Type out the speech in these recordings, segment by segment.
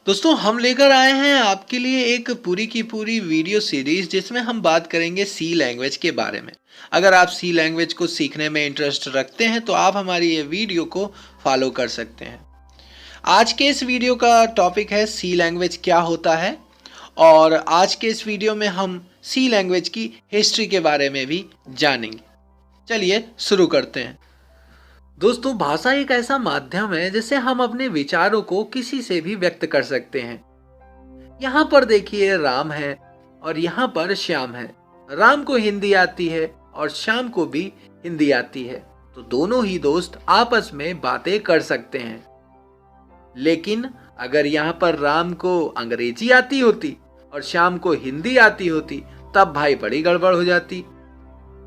दोस्तों हम लेकर आए हैं आपके लिए एक पूरी की पूरी वीडियो सीरीज जिसमें हम बात करेंगे सी लैंग्वेज के बारे में। अगर आप सी लैंग्वेज को सीखने में इंटरेस्ट रखते हैं तो आप हमारी ये वीडियो को फॉलो कर सकते हैं। आज के इस वीडियो का टॉपिक है सी लैंग्वेज क्या होता है, और आज के इस वीडियो में हम सी लैंग्वेज की हिस्ट्री के बारे में भी जानेंगे। चलिए शुरू करते हैं। दोस्तों भाषा एक ऐसा माध्यम है जिससे हम अपने विचारों को किसी से भी व्यक्त कर सकते हैं। यहाँ पर देखिए राम है और यहाँ पर श्याम है। राम को हिंदी आती है और श्याम को भी हिंदी आती है, तो दोनों ही दोस्त आपस में बातें कर सकते हैं। लेकिन अगर यहाँ पर राम को अंग्रेजी आती होती और श्याम को हिंदी आती होती तब भाई बड़ी गड़बड़ हो जाती,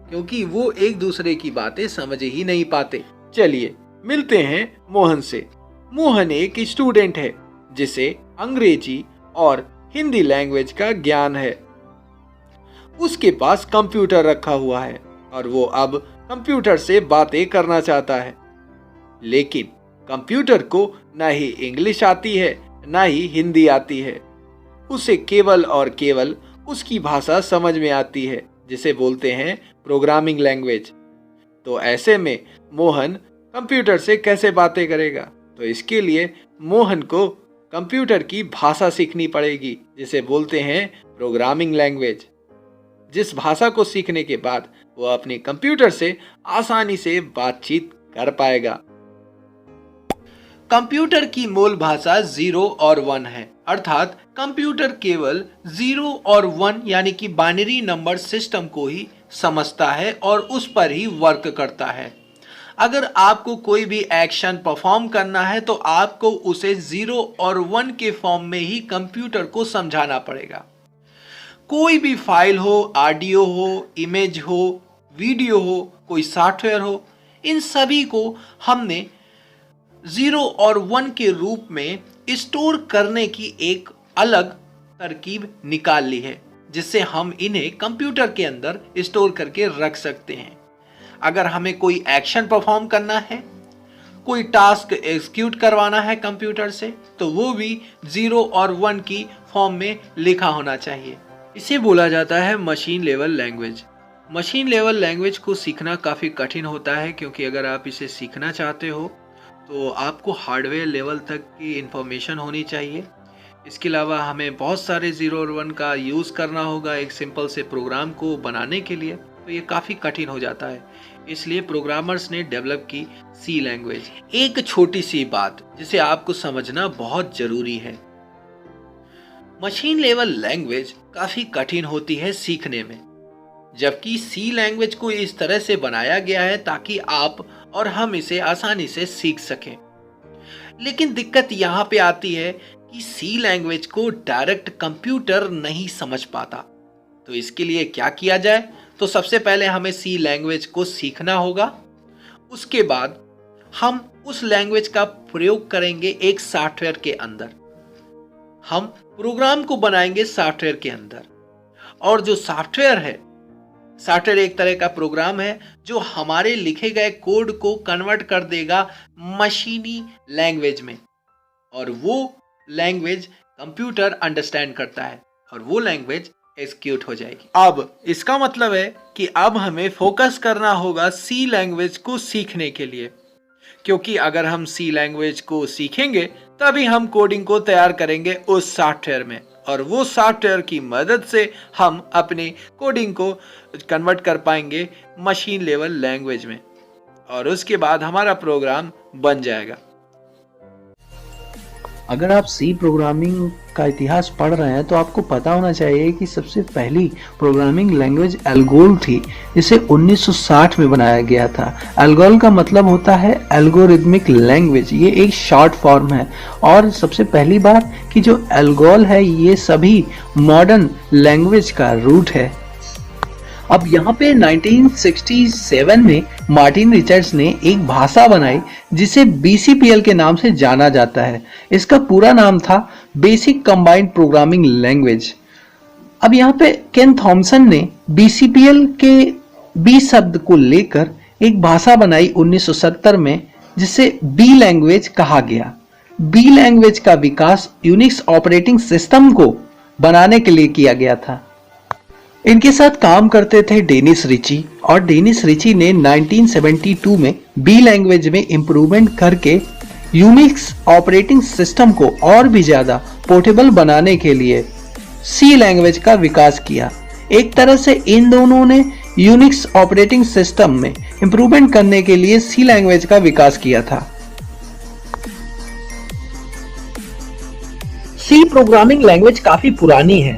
क्योंकि वो एक दूसरे की बातें समझ ही नहीं पाते। चलिए मिलते हैं मोहन से। मोहन एक स्टूडेंट है जिसे अंग्रेजी और हिंदी लैंग्वेज का ज्ञान है। उसके पास कंप्यूटर रखा हुआ है और वो अब कंप्यूटर से बातें करना चाहता है, लेकिन कंप्यूटर को ना ही इंग्लिश आती है ना ही हिंदी आती है। उसे केवल और केवल उसकी भाषा समझ में आती है जिसे बोलते हैं प्रोग्रामिंग लैंग्वेज। तो ऐसे में मोहन कंप्यूटर से कैसे बातें करेगा? तो इसके लिए मोहन को कंप्यूटर की भाषा सीखनी पड़ेगी जिसे बोलते हैं प्रोग्रामिंग लैंग्वेज। जिस भाषा को सीखने के बाद वो अपने कंप्यूटर से आसानी से बातचीत कर पाएगा। कंप्यूटर की मूल भाषा 0 और 1 है, अर्थात कंप्यूटर केवल 0 और 1 यानी कि बाइनरी नंबर सिस्टम को ही समझता है और उस पर ही वर्क करता है। अगर आपको कोई भी एक्शन परफॉर्म करना है तो आपको उसे 0 और 1 के फॉर्म में ही कंप्यूटर को समझाना पड़ेगा। कोई भी फाइल हो, ऑडियो हो, इमेज हो, वीडियो हो, कोई सॉफ्टवेयर हो, इन सभी को हमने 0 और 1 के रूप में स्टोर करने की एक अलग तरकीब निकाल ली है, जिससे हम इन्हें कंप्यूटर के अंदर स्टोर करके रख सकते हैं। अगर हमें कोई एक्शन परफॉर्म करना है, कोई टास्क एग्जीक्यूट करवाना है कंप्यूटर से, तो वो भी 0 और 1 की फॉर्म में लिखा होना चाहिए। इसे बोला जाता है machine level language. Machine level language को सीखना काफ़ी कठिन होता है, क्योंकि अगर आप इसे सीखना चाहते हो तो आपको हार्डवेयर लेवल तक की इंफॉर्मेशन होनी चाहिए। इसके अलावा हमें बहुत सारे 0 और 1 का यूज़ करना होगा एक सिंपल से प्रोग्राम को बनाने के लिए, तो ये काफ़ी कठिन हो जाता है। इसलिए प्रोग्रामर्स ने डेवलप की सी लैंग्वेज। एक छोटी सी बात जिसे आपको समझना बहुत ज़रूरी है, मशीन लेवल लैंग्वेज काफ़ी कठिन होती है सीखने में, जबकि सी लैंग्वेज को इस तरह से बनाया गया है ताकि आप और हम इसे आसानी से सीख सकें। लेकिन दिक्कत यहाँ पे आती है कि सी लैंग्वेज को डायरेक्ट कंप्यूटर नहीं समझ पाता। तो इसके लिए क्या किया जाए? तो सबसे पहले हमें सी लैंग्वेज को सीखना होगा। उसके बाद हम उस लैंग्वेज का प्रयोग करेंगे एक सॉफ्टवेयर के अंदर। हम प्रोग्राम को बनाएंगे सॉफ्टवेयर के अंदर, और जो सॉफ्टवेयर है, सॉफ्टवेयर एक तरह का प्रोग्राम है जो हमारे लिखे गए कोड को कन्वर्ट कर देगा मशीनी लैंग्वेज में, और वो लैंग्वेज कंप्यूटर अंडरस्टैंड करता है और वो लैंग्वेज एग्जीक्यूट हो जाएगी। अब इसका मतलब है कि अब हमें फोकस करना होगा सी लैंग्वेज को सीखने के लिए, क्योंकि अगर हम सी लैंग्वेज को सीखेंगे तभी हम कोडिंग को तैयार करेंगे उस सॉफ्टवेयर में, और वो सॉफ्टवेयर की मदद से हम अपनी कोडिंग को कन्वर्ट कर पाएंगे मशीन लेवल लैंग्वेज में, और उसके बाद हमारा प्रोग्राम बन जाएगा। अगर आप सी प्रोग्रामिंग का इतिहास पढ़ रहे हैं तो आपको पता होना चाहिए कि सबसे पहली प्रोग्रामिंग लैंग्वेज एल्गोल थी, जिसे 1960 में बनाया गया था। एल्गोल का मतलब होता है एल्गोरिथमिक लैंग्वेज। ये एक शॉर्ट फॉर्म है, और सबसे पहली बात कि जो एल्गोल है ये सभी मॉडर्न लैंग्वेज का रूट है। अब यहाँ पे 1967 में मार्टिन रिचर्ड्स ने एक भाषा बनाई जिसे BCPL के नाम से जाना जाता है। इसका पूरा नाम था बेसिक कंबाइंड प्रोग्रामिंग लैंग्वेज। अब यहाँ पे केन थॉमसन ने BCPL के B शब्द को लेकर एक भाषा बनाई 1970 में, जिसे B लैंग्वेज कहा गया। बी लैंग्वेज का विकास यूनिक्स ऑपरेटिंग सिस्टम को बनाने के लिए किया गया था। इनके साथ काम करते थे डेनिस रिची, और डेनिस रिची ने 1972 में बी लैंग्वेज में इंप्रूवमेंट करके यूनिक्स ऑपरेटिंग सिस्टम को और भी ज्यादा पोर्टेबल बनाने के लिए सी लैंग्वेज का विकास किया। एक तरह से इन दोनों ने यूनिक्स ऑपरेटिंग सिस्टम में इंप्रूवमेंट करने के लिए सी लैंग्वेज का विकास किया था। सी प्रोग्रामिंग लैंग्वेज काफी पुरानी है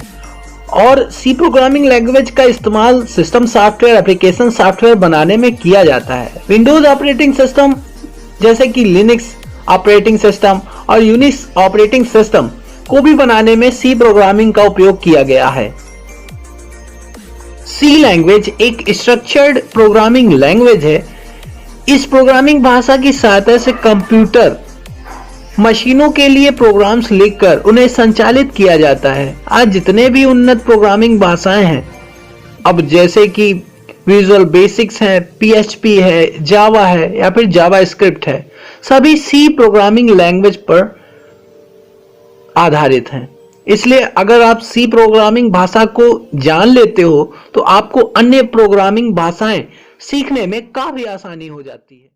और सी प्रोग्रामिंग लैंग्वेज का इस्तेमाल सिस्टम सॉफ्टवेयर, एप्लीकेशन सॉफ्टवेयर बनाने में किया जाता है। विंडोज ऑपरेटिंग सिस्टम जैसे कि लिनक्स ऑपरेटिंग सिस्टम और यूनिक्स ऑपरेटिंग सिस्टम को भी बनाने में सी प्रोग्रामिंग का उपयोग किया गया है। सी लैंग्वेज एक स्ट्रक्चर्ड प्रोग्रामिंग लैंग्वेज है। इस प्रोग्रामिंग भाषा की सहायता से कंप्यूटर मशीनों के लिए प्रोग्राम्स लिखकर उन्हें संचालित किया जाता है। आज जितने भी उन्नत प्रोग्रामिंग भाषाएं हैं, अब जैसे कि विजुअल बेसिक्स है, PHP है, जावा है या फिर जावा स्क्रिप्ट है, सभी सी प्रोग्रामिंग लैंग्वेज पर आधारित हैं। इसलिए अगर आप सी प्रोग्रामिंग भाषा को जान लेते हो तो आपको अन्य प्रोग्रामिंग भाषाएं सीखने में काफी आसानी हो जाती है।